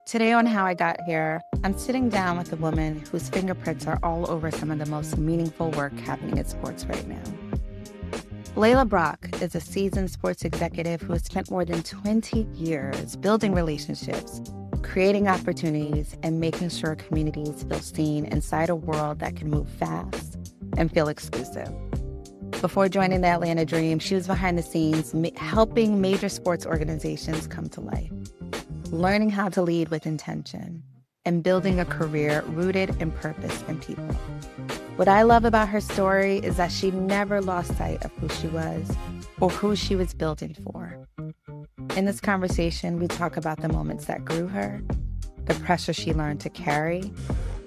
Today on How I Got Here, I'm sitting down with a woman whose fingerprints are all over some of the most meaningful work happening in sports right now. Laila Brock is a seasoned sports executive who has spent more than 20 years building relationships, creating opportunities, and making sure communities feel seen inside a world that can move fast and feel exclusive. Before joining the Atlanta Dream, she was behind the scenes helping major sports organizations come to life, learning how to lead with intention, and building a career rooted in purpose and people. What I love about her story is that she never lost sight of who she was or who she was building for. In this conversation, we talk about the moments that grew her, the pressure she learned to carry,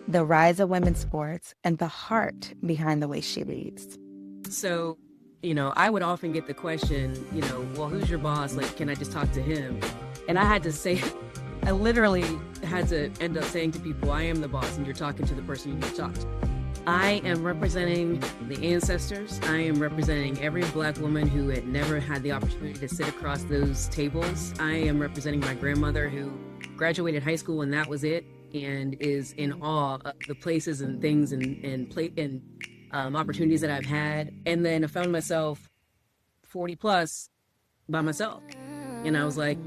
the rise of women's sports, and the heart behind the way she leads. So, I would often get the question, well, who's your boss? Like, can I just talk to him? And I had to say, I literally had to end up saying to people, I am the boss and you're talking to the person you need to talk to. I am representing the ancestors. I am representing every Black woman who had never had the opportunity to sit across those tables. I am representing my grandmother who graduated high school and that was it, and is in awe of the places and things and opportunities that I've had. And then I found myself 40 plus by myself. And I was like,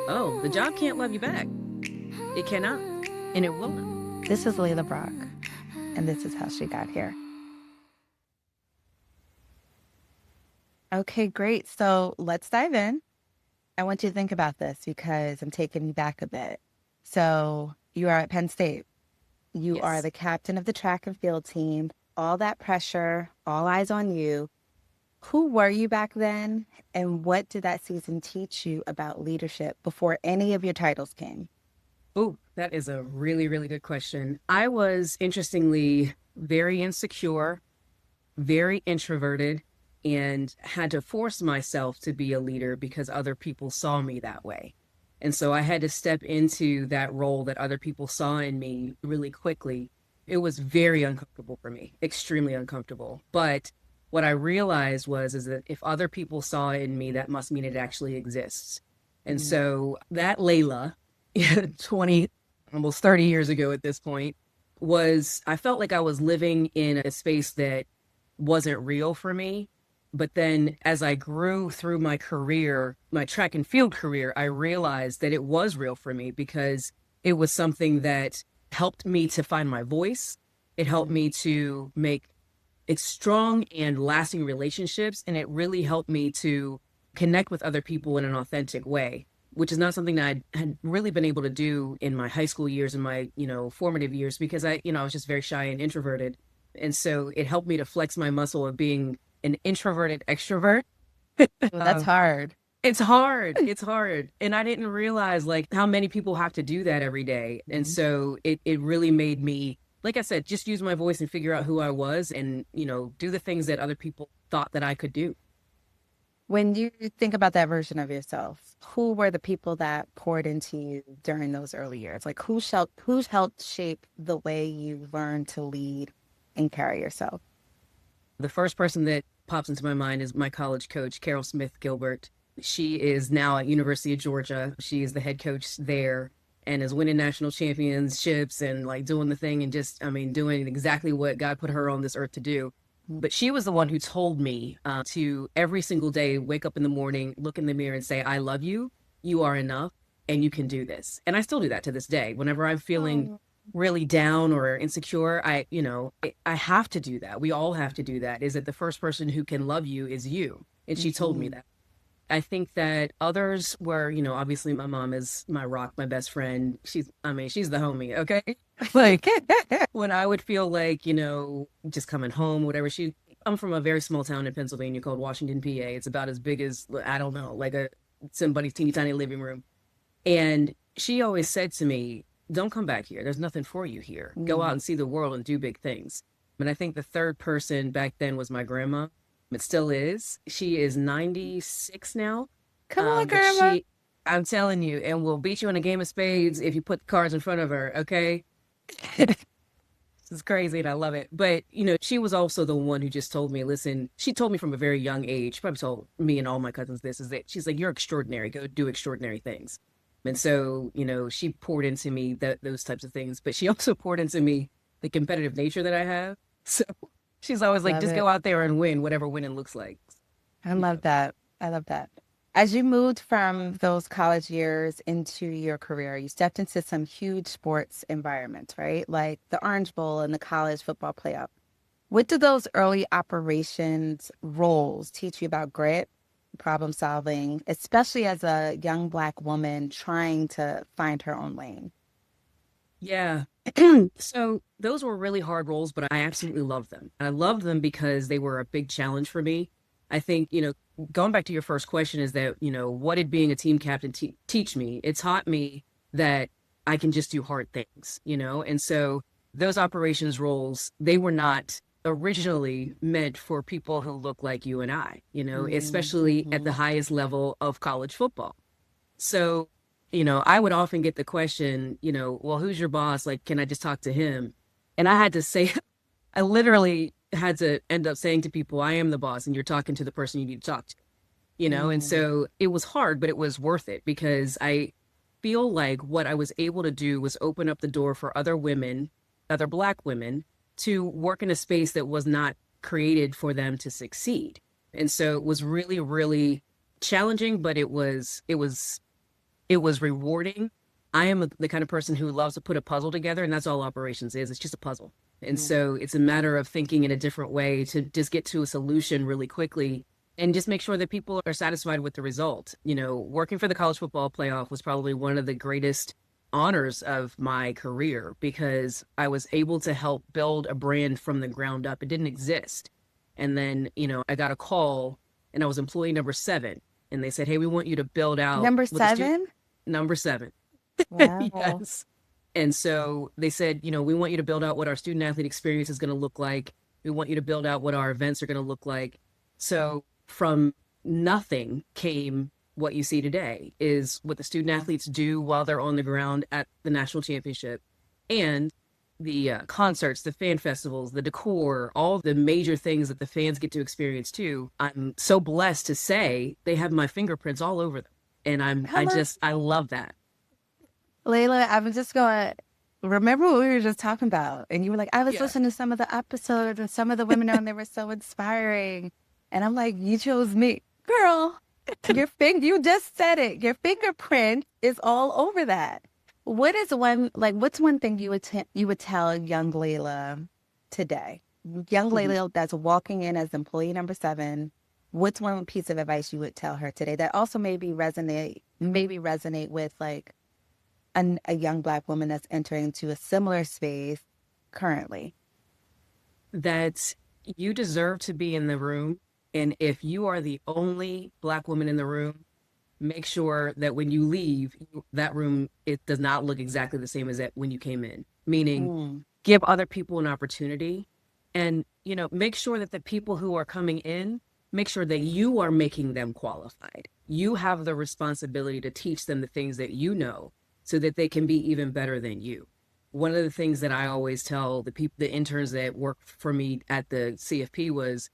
oh, the job can't love you back. It cannot, and it will not. This is Laila Brock, and this is how she got here. Okay, great. So let's dive in. I want you to think about this because I'm taking you back a bit. So you are at Penn State. You Yes. are the captain of the track and field team. All that pressure, all eyes on you. Who were you back then, and what did that season teach you about leadership before any of your titles came? Oh, that is a really, really good question. I was, interestingly, very insecure, very introverted, and had to force myself to be a leader because other people saw me that way. And so I had to step into that role that other people saw in me really quickly. It was very uncomfortable for me, extremely uncomfortable. But what I realized is that if other people saw it in me, that must mean it actually exists. And so that Laila, 20, almost 30 years ago at this point, I felt like I was living in a space that wasn't real for me. But then as I grew through my career, my track and field career, I realized that it was real for me because it was something that helped me to find my voice. It helped me to make strong and lasting relationships. And it really helped me to connect with other people in an authentic way, which is not something that I had really been able to do in my high school years and my, formative years because I was just very shy and introverted. And so it helped me to flex my muscle of being an introverted extrovert. That's hard. It's hard. It's hard. And I didn't realize how many people have to do that every day. And so it really made me, like I said, just use my voice and figure out who I was and, do the things that other people thought that I could do. When you think about that version of yourself, who were the people that poured into you during those early years? Like who's helped shape the way you learned to lead and carry yourself? The first person that pops into my mind is my college coach, Carol Smith Gilbert. She is now at University of Georgia. She is the head coach there and is winning national championships and doing the thing and just, doing exactly what God put her on this earth to do. But she was the one who told me to every single day, wake up in the morning, look in the mirror and say, I love you, you are enough, and you can do this. And I still do that to this day. Whenever I'm feeling really down or insecure, I have to do that. We all have to do that. Is that the first person who can love you is you. And she told me that. I think that others were, obviously my mom is my rock, my best friend. She's the homie. Okay. When I would feel just coming home, whatever, I'm from a very small town in Pennsylvania called Washington, PA. It's about as big as, I don't know, somebody's teeny tiny living room. And she always said to me, don't come back here. There's nothing for you here. Go out and see the world and do big things. And I think the third person back then was my grandma. It still is. She is 96 now. Come on, Grandma. I'm telling you, and will beat you in a game of spades if you put the cards in front of her, okay? This is crazy and I love it. But, she was also the one who just told me, listen, she told me from a very young age, probably told me and all my cousins this, is that she's like, you're extraordinary. Go do extraordinary things. And so, she poured into me those types of things, but she also poured into me the competitive nature that I have. So she's always like, Love just it. go out there and win, whatever winning looks like. I Yeah. love that. I love that. As you moved from those college years into your career, you stepped into some huge sports environments, right? Like the Orange Bowl and the college football playoff. What do those early operations roles teach you about grit, problem solving, especially as a young Black woman trying to find her own lane? Yeah. So those were really hard roles, but I absolutely loved them. I loved them because they were a big challenge for me. I think, going back to your first question is that, what did being a team captain teach me? It taught me that I can just do hard things, And so those operations roles, they were not originally meant for people who look like you and I, especially at Mm-hmm. the highest level of college football. So, I would often get the question, well, who's your boss? Like, can I just talk to him? And I had to say, I literally had to end up saying to people, I am the boss and you're talking to the person you need to talk to, And Mm. so it was hard, but it was worth it because I feel like what I was able to do was open up the door for other women, other Black women, to work in a space that was not created for them to succeed. And so it was really, really challenging, but it was rewarding. I am the kind of person who loves to put a puzzle together, and that's all operations is. It's just a puzzle. And Mm. so it's a matter of thinking in a different way to just get to a solution really quickly and just make sure that people are satisfied with the result. Working for the college football playoff was probably one of the greatest honors of my career because I was able to help build a brand from the ground up. It didn't exist. And then, I got a call and I was employee number 7. And they said, hey, we want you to build out Number with the student seven? number 7. Wow. Yes. And so they said, we want you to build out what our student athlete experience is going to look like. We want you to build out what our events are going to look like. So from nothing came what you see today is what the student athletes do while they're on the ground at the national championship and the concerts, the fan festivals, the decor, all the major things that the fans get to experience too. I'm so blessed to say they have my fingerprints all over them. And Hello. I love that. Layla, I'm just going to remember what we were just talking about. And you were like, I was Yeah. listening to some of the episodes and some of the women on there were so inspiring. And I'm like, you chose me. Girl, you just said it. Your fingerprint is all over that. What's one thing you would tell young Layla today? Young Mhm. Layla that's walking in as employee number 7. What's one piece of advice you would tell her today that also maybe resonate with like a young Black woman that's entering into a similar space currently? That you deserve to be in the room. And if you are the only Black woman in the room, make sure that when you leave that room, it does not look exactly the same as that when you came in. Meaning, Mm, give other people an opportunity and, make sure that the people who are coming in, make sure that you are making them qualified. You have the responsibility to teach them the things that you know so that they can be even better than you. One of the things that I always tell the interns that work for me at the CFP was,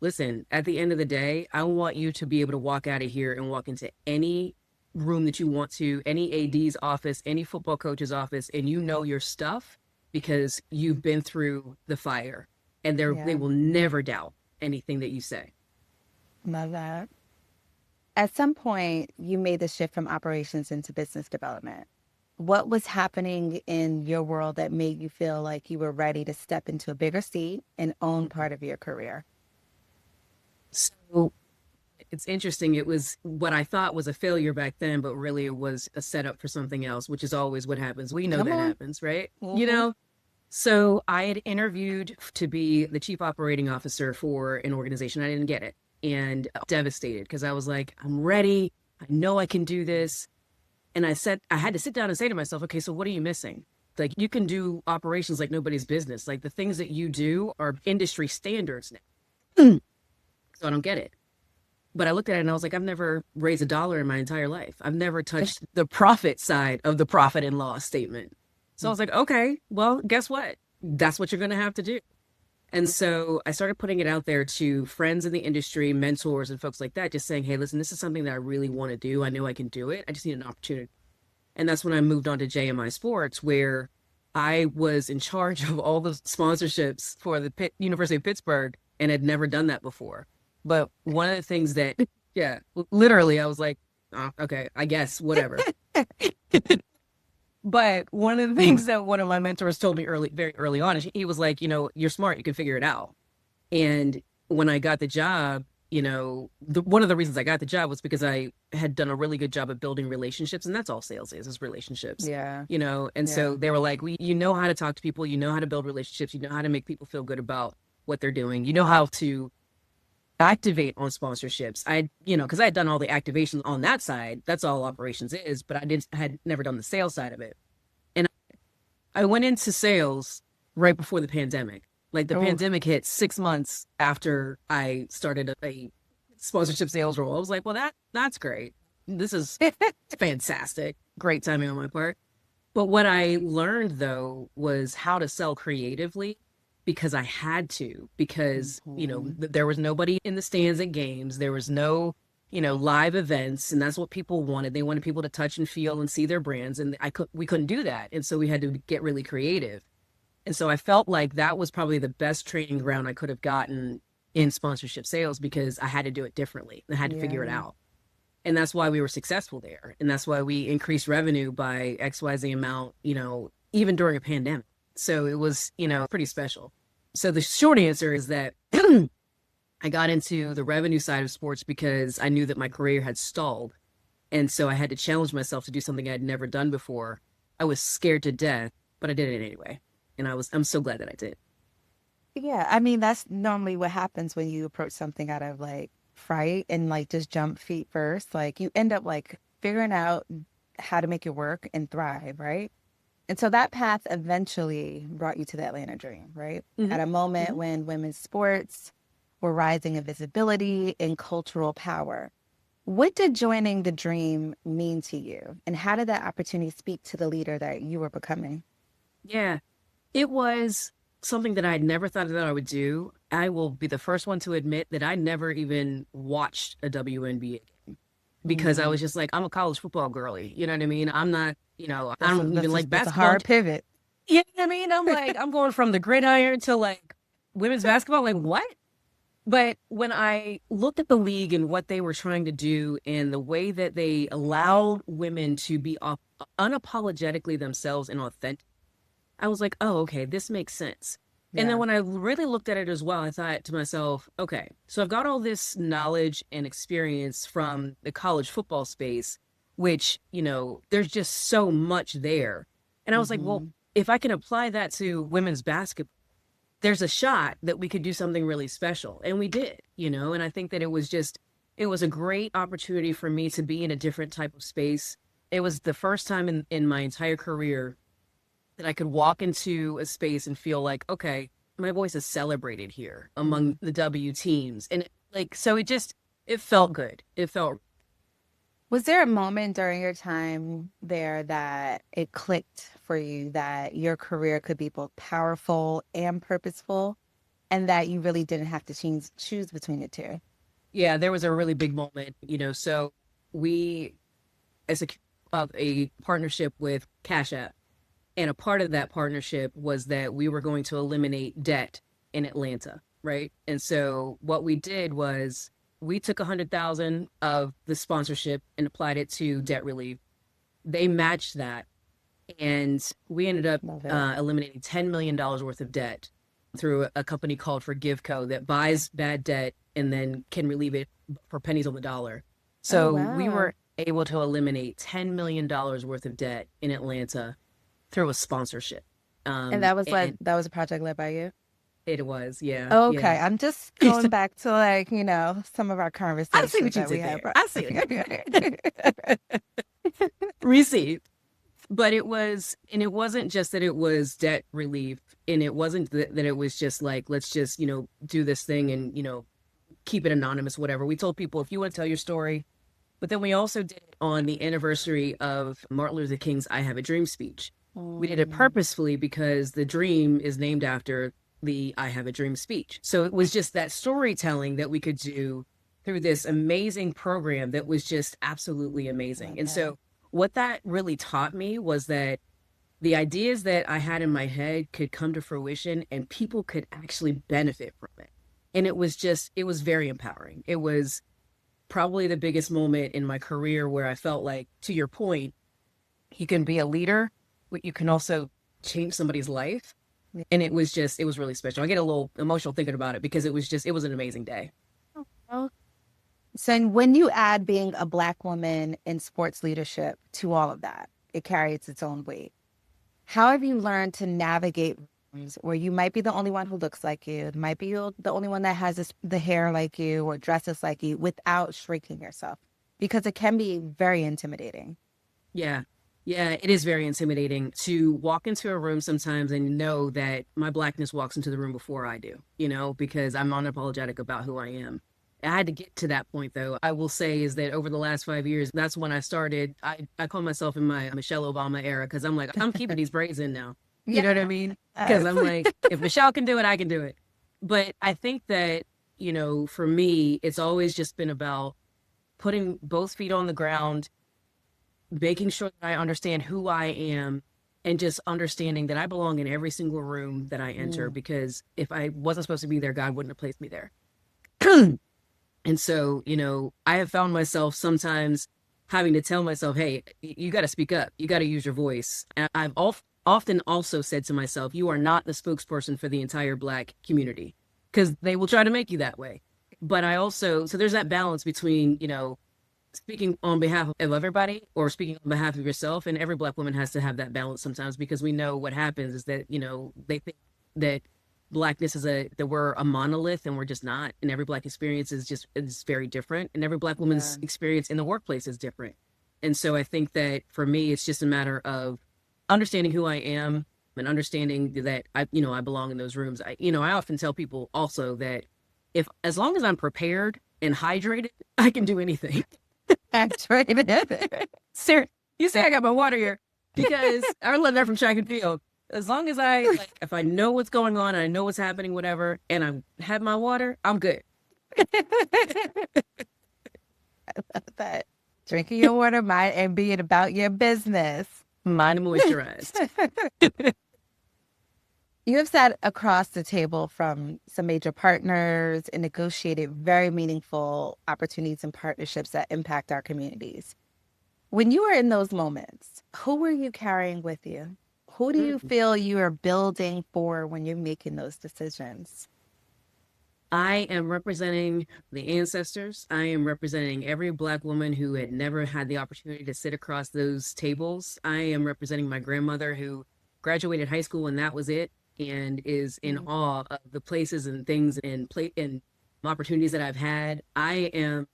listen, at the end of the day, I want you to be able to walk out of here and walk into any room that you want to, any AD's office, any football coach's office, and you know your stuff because you've been through the fire and they yeah, will never doubt anything that you say. love that. At some point, you made the shift from operations into business development. What was happening in your world that made you feel like you were ready to step into a bigger seat and own part of your career? So it's interesting. It was what I thought was a failure back then, but really it was a setup for something else, which is always what happens. We know Come that on. happens, right? Hmm. So I had interviewed to be the chief operating officer for an organization. I didn't get it and devastated because I was like, I'm ready. I know I can do this. And I had to sit down and say to myself, okay, so what are you missing? Like you can do operations like nobody's business. Like the things that you do are industry standards now. So I don't get it. But I looked at it and I was like, I've never raised a dollar in my entire life. I've never touched the profit side of the profit and loss statement. So I was like, okay, well, guess what? That's what you're going to have to do. And so I started putting it out there to friends in the industry, mentors, and folks like that, just saying, hey, listen, this is something that I really want to do. I know I can do it. I just need an opportunity. And that's when I moved on to JMI Sports, where I was in charge of all the sponsorships for the University of Pittsburgh and had never done that before. But one of the things that, yeah, literally, I was like, oh, okay, I guess, whatever. But one of the things that one of my mentors told me very early on, is he was like, you're smart, you can figure it out. And when I got the job, one of the reasons I got the job was because I had done a really good job of building relationships. And that's all sales is relationships. Yeah. And so they were like, you know how to talk to people, you know how to build relationships, you know how to make people feel good about what they're doing, you know how to activate on sponsorships. Because I had done all the activations on that side. That's all operations is, but I had never done the sales side of it. And I went into sales right before the pandemic. Like the pandemic hit 6 months after I started a sponsorship sales role. I was like, well, that's great. This is fantastic. Great timing on my part. But what I learned though was how to sell creatively, because I had to, because, there was nobody in the stands at games. There was no, live events. And that's what people wanted. They wanted people to touch and feel and see their brands. And we couldn't do that. And so we had to get really creative. And so I felt like that was probably the best training ground I could have gotten in sponsorship sales, because I had to do it differently. I had to figure it out. And that's why we were successful there. And that's why we increased revenue by XYZ amount, even during a pandemic. So it was, pretty special. So the short answer is that I got into the revenue side of sports because I knew that my career had stalled. And so I had to challenge myself to do something I'd never done before. I was scared to death, but I did it anyway. And I'm so glad that I did. Yeah, I mean, that's normally what happens when you approach something out of like fright and like just jump feet first. Like you end up like figuring out how to make it work and thrive, right? And so that path eventually brought you to the Atlanta dream, right? Mm-hmm. At a moment when women's sports were rising in visibility and cultural power. What did joining the dream mean to you? And how did that opportunity speak to the leader that you were becoming? Yeah, it was something that I had never thought that I would do. I will be the first one to admit that I never even watched a WNBA game, because I was just like, I'm a college football girly. You know what I mean? I'm not, I don't even like basketball. That's a hard pivot. You know what I mean? I'm like, I'm going from the gridiron to like women's basketball. Like, what? But when I looked at the league and what they were trying to do and the way that they allowed women to be unapologetically themselves and authentic, I was like, oh, okay, this makes sense. Yeah. And then when I really looked at it as well, I thought to myself, okay, so I've got all this knowledge and experience from the college football space, which, there's just so much there. And I was like, well, if I can apply that to women's basketball, there's a shot that we could do something really special. And we did, and I think that it was a great opportunity for me to be in a different type of space. It was the first time in my entire career that I could walk into a space and feel like, okay, my voice is celebrated here among the W teams. And so it felt good. Was there a moment during your time there that it clicked for you that your career could be both powerful and purposeful, and that you really didn't have to choose between the two? Yeah, there was a really big moment, so we, as a partnership with Cash App, and a part of that partnership was that we were going to eliminate debt in Atlanta, right? And so what we did was we took $100,000 of the sponsorship and applied it to debt relief. They matched that, and we ended up eliminating $10 million worth of debt through a company called ForgiveCo that buys bad debt and then can relieve it for pennies on the dollar. So we were able to eliminate $10 million worth of debt in Atlanta through a sponsorship. And that was that was a project led by you? It was, yeah. Okay. Yeah. I'm just going back to some of our conversations. I see what you did there. I see it. Received. But it wasn't just that it was debt relief, and it wasn't that it was just like, let's just, do this thing and, keep it anonymous, whatever. We told people, if you want to tell your story. But then we also did it on the anniversary of Martin Luther King's I Have a Dream speech. We did it purposefully because the dream is named after the I Have a Dream speech. So it was just that storytelling that we could do through this amazing program that was just absolutely amazing. And so what that really taught me was that the ideas that I had in my head could come to fruition and people could actually benefit from it. And it was very empowering. It was probably the biggest moment in my career where I felt like, to your point, you can be a leader, but you can also change somebody's life. And it was really special. I get a little emotional thinking about it because it was an amazing day. Oh. So when you add being a Black woman in sports leadership to all of that, it carries its own weight. How have you learned to navigate rooms where you might be the only one who looks like you, might be the only one that has the hair like you or dresses like you without shrinking yourself? Because it can be very intimidating. Yeah. Yeah, it is very intimidating to walk into a room sometimes and know that my Blackness walks into the room before I do, because I'm unapologetic about who I am. I had to get to that point, though. I will say is that over the last 5 years, that's when I started. I call myself in my Michelle Obama era because I'm like, I'm keeping these braids in now. You know what I mean? Because I'm like, if Michelle can do it, I can do it. But I think that, for me, it's always just been about putting both feet on the ground, making sure that I understand who I am, and just understanding that I belong in every single room that I enter, because if I wasn't supposed to be there, God wouldn't have placed me there. And so, I have found myself sometimes having to tell myself, hey, you got to speak up. You got to use your voice. And I've often also said to myself, you are not the spokesperson for the entire Black community, because they will try to make you that way. But so there's that balance between, speaking on behalf of everybody or speaking on behalf of yourself. And every Black woman has to have that balance sometimes, because we know what happens is that, they think that Blackness that we're a monolith, and we're just not. And every Black experience is very different. And every Black woman's experience in the workplace is different. And so I think that for me, it's just a matter of understanding who I am and understanding that I belong in those rooms. I often tell people also that as long as I'm prepared and hydrated, I can do anything. That's right. Sarah, you say I got my water here because I learned that from track and field. As long as if I know what's going on, I know what's happening, whatever, and I have my water, I'm good. I love that. Drinking your water, and being about your business. Mind moisturized. You have sat across the table from some major partners and negotiated very meaningful opportunities and partnerships that impact our communities. When you were in those moments, who were you carrying with you? Who do you feel you are building for when you're making those decisions? I am representing the ancestors. I am representing every Black woman who had never had the opportunity to sit across those tables. I am representing my grandmother who graduated high school and that was it, and is in awe of the places and things and opportunities that I've had. I am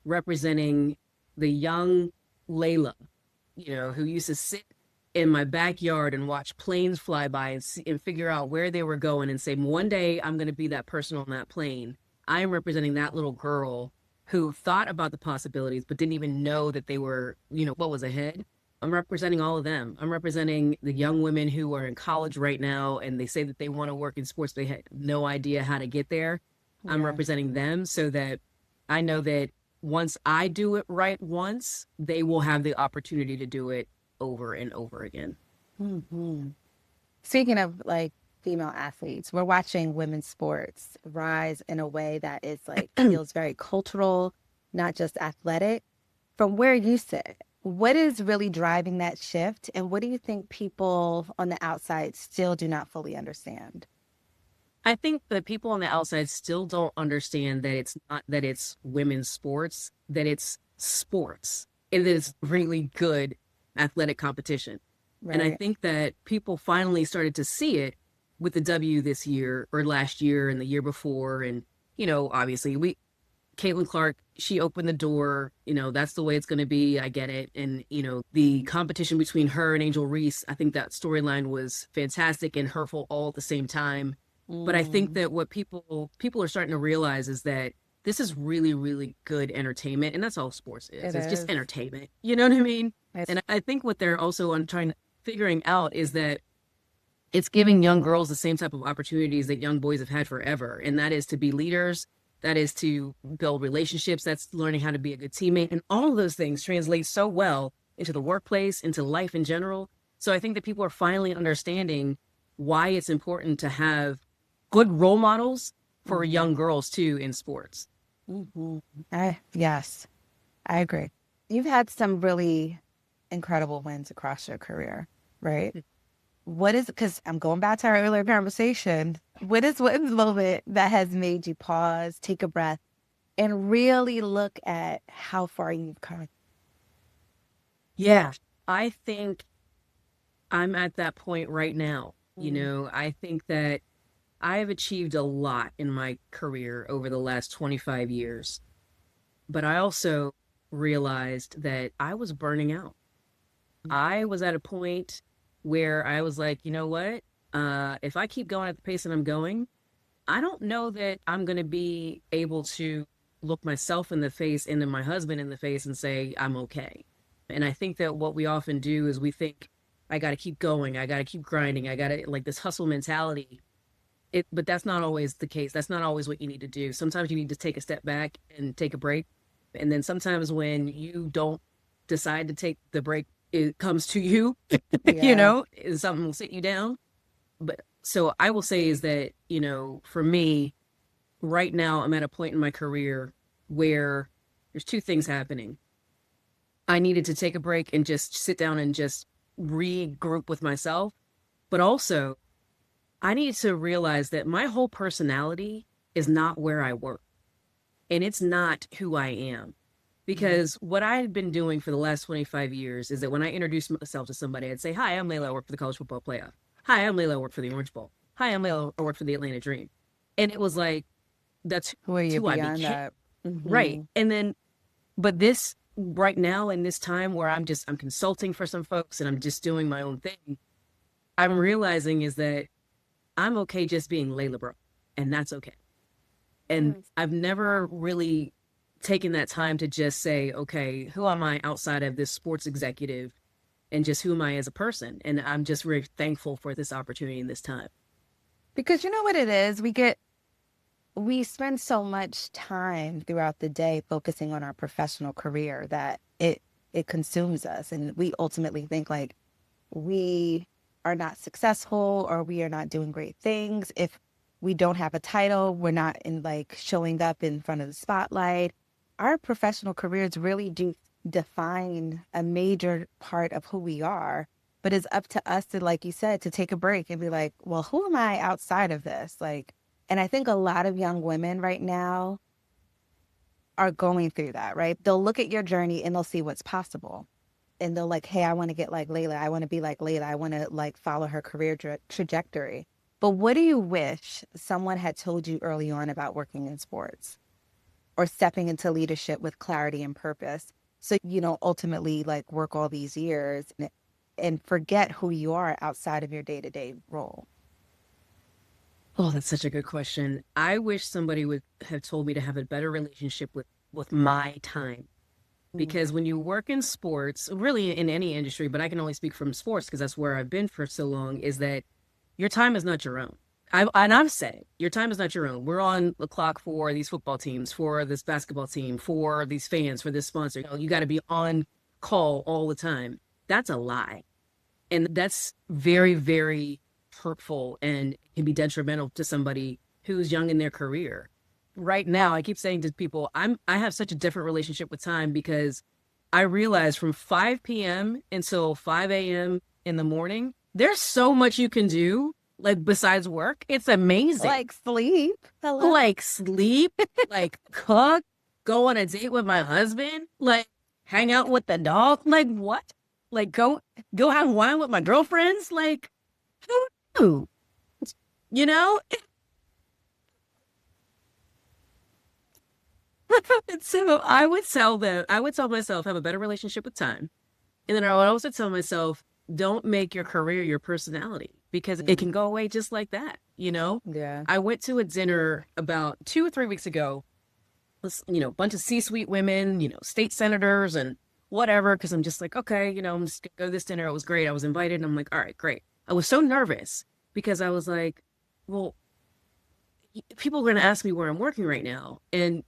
representing the young Laila, who used to sit in my backyard and watch planes fly by and figure out where they were going and say, one day I'm going to be that person on that plane. I am representing that little girl who thought about the possibilities, but didn't even know that they were, what was ahead. I'm representing all of them. I'm representing the young women who are in college right now and they say that they want to work in sports. They had no idea how to get there. Yeah. I'm representing them so that I know that once I do it right once, they will have the opportunity to do it over and over again. Mm-hmm. Speaking of female athletes, we're watching women's sports rise in a way that is feels very cultural, not just athletic. From where you sit, what is really driving that shift, and what do you think people on the outside still do not fully understand? I think that people on the outside still don't understand that it's not that it's women's sports, that it's sports, and that it's really good athletic competition. Right. And I think that people finally started to see it with the W this year or last year and the year before. And, obviously Caitlin Clark, she opened the door, that's the way it's going to be. I get it. And, the competition between her and Angel Reese, I think that storyline was fantastic and hurtful all at the same time. But I think that what people are starting to realize is that this is really, really good entertainment. And that's all sports is. It's just entertainment. You know what I mean? And I think what they're also figuring out is that it's giving young girls the same type of opportunities that young boys have had forever. And that is to be leaders. That is to build relationships. That's learning how to be a good teammate. And all of those things translate so well into the workplace, into life in general. So I think that people are finally understanding why it's important to have good role models for young girls too in sports. Mm-hmm. Yes, I agree. You've had some really incredible wins across your career, right? What is, because I'm going back to our earlier conversation, what is one moment that has made you pause, take a breath, and really look at how far you've come? Yeah, I think I'm at that point right now. Mm. I think that I have achieved a lot in my career over the last 25 years, but I also realized that I was burning out. I was at a point where I was like, you know what? If I keep going at the pace that I'm going, I don't know that I'm going to be able to look myself in the face and then my husband in the face and say, I'm okay. And I think that what we often do is we think, I got to keep going. I got to keep grinding. I got to like this hustle mentality. But that's not always the case. That's not always what you need to do. Sometimes you need to take a step back and take a break. And then sometimes when you don't decide to take the break, it comes to you, Yeah. and something will sit you down. But so I will say is that, for me, right now, I'm at a point in my career where there's two things happening. I needed to take a break and just sit down and just regroup with myself. But also, I need to realize that my whole personality is not where I work and it's not who I am. Because what I had been doing for the last 25 years is that when I introduced myself to somebody, I'd say, Hi, I'm Layla. I work for the College Football Playoff. Hi, I'm Layla. I work for the Orange Bowl. Hi, I'm Layla. I work for the Atlanta Dream. And it was like, that's Who are you who I beyond became. that? Right. Mm-hmm. And then, but this right now in this time where I'm consulting for some folks and I'm just doing my own thing, I'm realizing is that I'm okay just being Layla Brock, and that's okay. And Yes. I've never really taken that time to just say, okay, who am I outside of this sports executive and just who am I as a person? And I'm just very thankful for this opportunity and this time. Because you know what it is? We spend so much time throughout the day focusing on our professional career that it consumes us, and we ultimately think like we are not successful or we are not doing great things if we don't have a title, we're not in like showing up in front of the spotlight. Our professional careers really do define a major part of who we are, but it's up to us to, like you said, to take a break and be like, well, who am I outside of this? Like, and I think a lot of young women right now are going through that, right? They'll look at your journey and they'll see what's possible. And they'll like, hey, I want to get like Layla. I want to be like Layla. I want to like follow her career trajectory. But what do you wish someone had told you early on about working in sports or stepping into leadership with clarity and purpose? So, ultimately like work all these years and forget who you are outside of your day-to-day role. Oh, that's such a good question. I wish somebody would have told me to have a better relationship with my time. Mm. Because when you work in sports, really in any industry, but I can only speak from sports because that's where I've been for so long, is that your time is not your own. I've said it, your time is not your own. We're on the clock for these football teams, for this basketball team, for these fans, for this sponsor. You got to be on call all the time. That's a lie. And that's very, very hurtful and can be detrimental to somebody who's young in their career. Right now, I keep saying to people, I have such a different relationship with time because I realize from 5 p.m. until 5 a.m. in the morning, there's so much you can do, like besides work. It's amazing. Like sleep. Hello. Like sleep, like cook, go on a date with my husband, like hang out with the dog. Like what? Like go have wine with my girlfriends. Like who knew? You know? And so I would tell myself, have a better relationship with time. And then I would also tell myself, don't make your career your personality because it can go away just like that. Yeah. I went to a dinner about 2 or 3 weeks ago. A bunch of C-suite women, state senators and whatever. Cause I'm just like, okay, I'm just gonna go to this dinner. It was great. I was invited and I'm like, all right, great. I was so nervous because I was like, well, people are going to ask me where I'm working right now. And,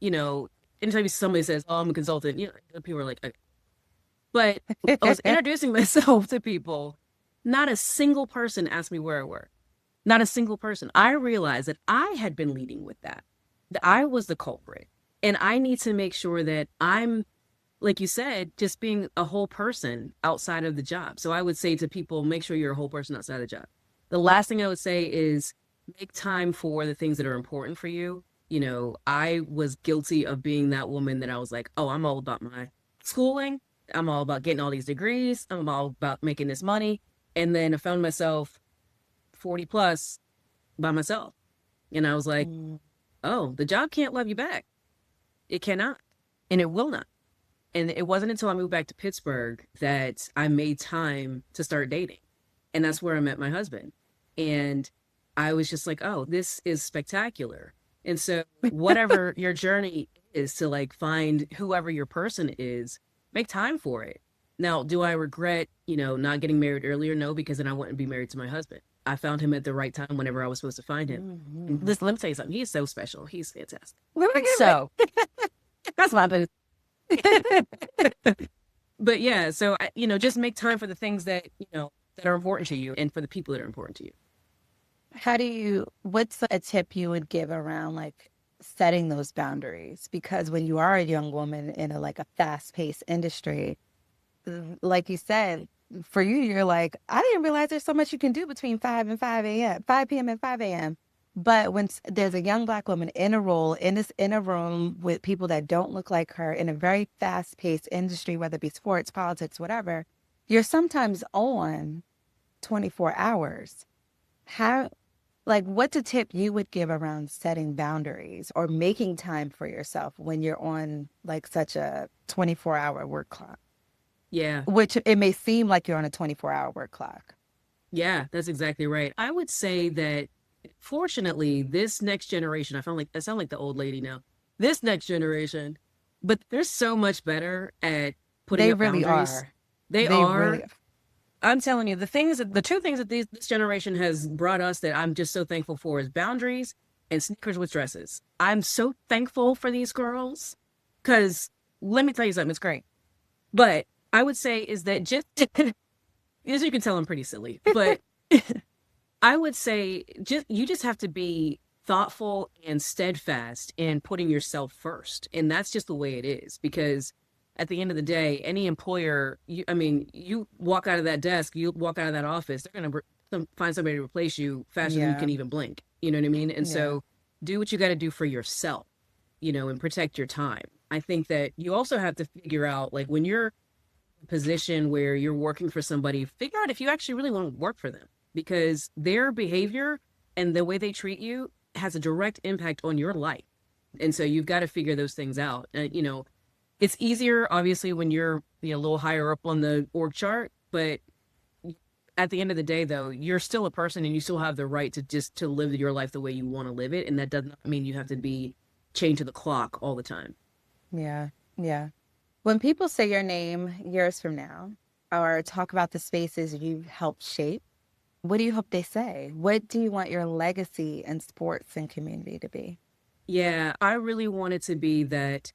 anytime somebody says, oh, I'm a consultant, people are like, okay. But I was introducing myself to people. Not a single person asked me where I work. Not a single person. I realized that I had been leading with that I was the culprit. And I need to make sure that I'm, like you said, just being a whole person outside of the job. So I would say to people, make sure you're a whole person outside of the job. The last thing I would say is make time for the things that are important for you. You know, I was guilty of being that woman that I was like, oh, I'm all about my schooling. I'm all about getting all these degrees. I'm all about making this money. And then I found myself 40 plus by myself. And I was like, oh, the job can't love you back. It cannot. And it will not. And it wasn't until I moved back to Pittsburgh that I made time to start dating. And that's where I met my husband. And I was just like, oh, this is spectacular. And so whatever your journey is to like find whoever your person is, make time for it. Now, do I regret, not getting married earlier? No, because then I wouldn't be married to my husband. I found him at the right time whenever I was supposed to find him. Listen, let me tell you something. He's so special. He's fantastic. So that's my boo. But yeah, so, just make time for the things that, that are important to you and for the people that are important to you. What's a tip you would give around like setting those boundaries? Because when you are a young woman in a fast-paced industry, like you said, for you, you're like, I didn't realize there's so much you can do between 5 and 5 a.m., 5 p.m. and 5 a.m. But when there's a young Black woman in a role, in a room with people that don't look like her in a very fast-paced industry, whether it be sports, politics, whatever, you're sometimes on 24 hours. What's a tip you would give around setting boundaries or making time for yourself when you're on such a 24-hour work clock? Yeah. Which it may seem like you're on a 24-hour work clock. Yeah, that's exactly right. I would say that fortunately, this next generation, I sound like the old lady now. This next generation, but they're so much better at putting up boundaries. They really are. Really... I'm telling you, the two things that this generation has brought us that I'm just so thankful for is boundaries and sneakers with dresses. I'm so thankful for these girls because let me tell you something, it's great. But I would say is that just, as you can tell, I'm pretty silly, but I would say you just have to be thoughtful and steadfast in putting yourself first. And that's just the way it is, because at the end of the day, any employer, you walk out of that desk, you walk out of that office, they're going to find somebody to replace you faster than you can even blink. You know what I mean? And so do what you got to do for yourself, and protect your time. I think that you also have to figure out, when you're in a position where you're working for somebody, figure out if you actually really want to work for them, because their behavior and the way they treat you has a direct impact on your life. And so you've got to figure those things out. It's easier, obviously, when you're a little higher up on the org chart, but at the end of the day, though, you're still a person and you still have the right to live your life the way you want to live it. And that does not mean you have to be chained to the clock all the time. Yeah. Yeah. When people say your name years from now or talk about the spaces you've helped shape, what do you hope they say? What do you want your legacy in sports and community to be? Yeah, I really want it to be that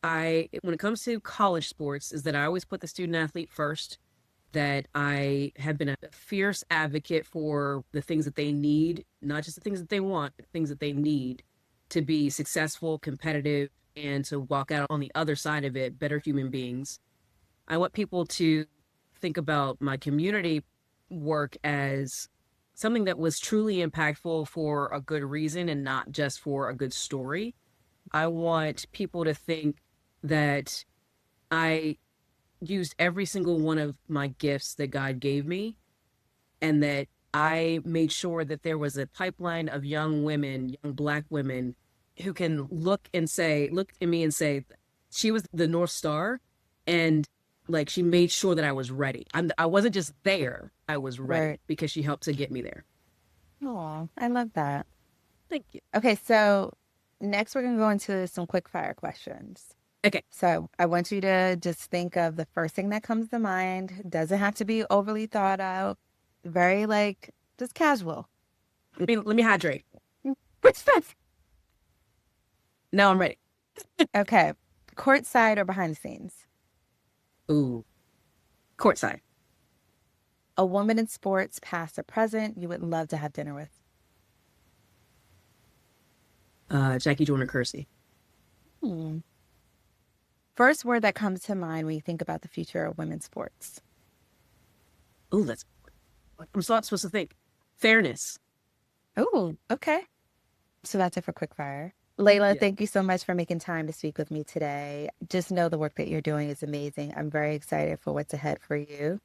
when it comes to college sports, is that I always put the student athlete first, that I have been a fierce advocate for the things that they need, not just the things that they want, but things that they need to be successful, competitive, and to walk out on the other side of it, better human beings. I want people to think about my community work as something that was truly impactful for a good reason and not just for a good story. I want people to think that I used every single one of my gifts that God gave me, and that I made sure that there was a pipeline of young women, young Black women, who can look at me and say, she was the North Star, and she made sure that I was ready. I wasn't just there, I was ready, right, because she helped to get me there. Oh, I love that. Thank you. Okay, so next we're going to go into some quick fire questions. Okay. So I want you to just think of the first thing that comes to mind. It doesn't have to be overly thought out. Very just casual. Let me hydrate. What's that? No, I'm ready. Okay. Courtside or behind the scenes? Ooh, Courtside. A woman in sports, past or present, you would love to have dinner with. Jackie Joyner-Kersee. Hmm. First word that comes to mind when you think about the future of women's sports. Oh, that's, I'm not supposed to think. Fairness. Oh, okay. So that's it for quickfire. Laila, Yeah. thank you so much for making time to speak with me today. Just know the work that you're doing is amazing. I'm very excited for what's ahead for you.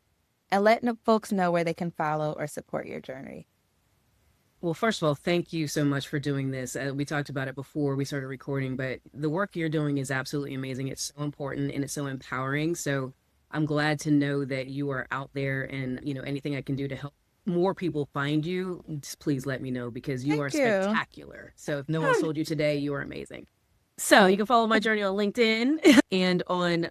And let folks know where they can follow or support your journey. Well, first of all, thank you so much for doing this. We talked about it before we started recording, but the work you're doing is absolutely amazing. It's so important and it's so empowering. So I'm glad to know that you are out there, and, you know, anything I can do to help more people find you, just please let me know, because you are Thank you. spectacular. So if no one told you today, you are amazing. So you can follow my journey on LinkedIn and on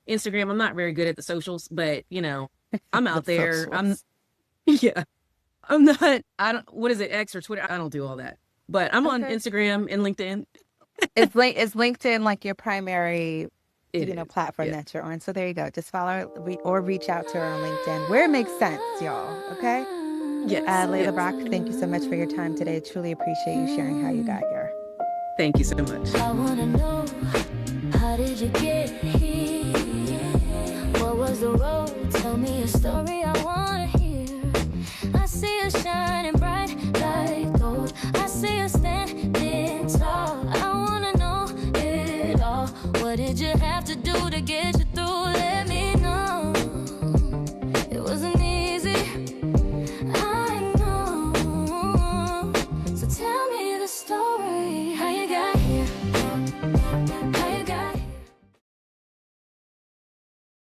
Instagram. I'm not very good at the socials, but, you know, I'm out The there. socials. Yeah. I'm not, I don't, what is it, X or Twitter? I don't do all that. But I'm on Okay. Instagram and LinkedIn. Is LinkedIn like your primary, It is. platform Yeah. that you're on? So there you go. Just follow her or reach out to her on LinkedIn where it makes sense, y'all. Okay. Yes. Laila Yes. Brock, thank you so much for your time today. Truly appreciate you sharing how you got here. Thank you so much. I wanna know, how did you get here? What was the road? Tell me a story.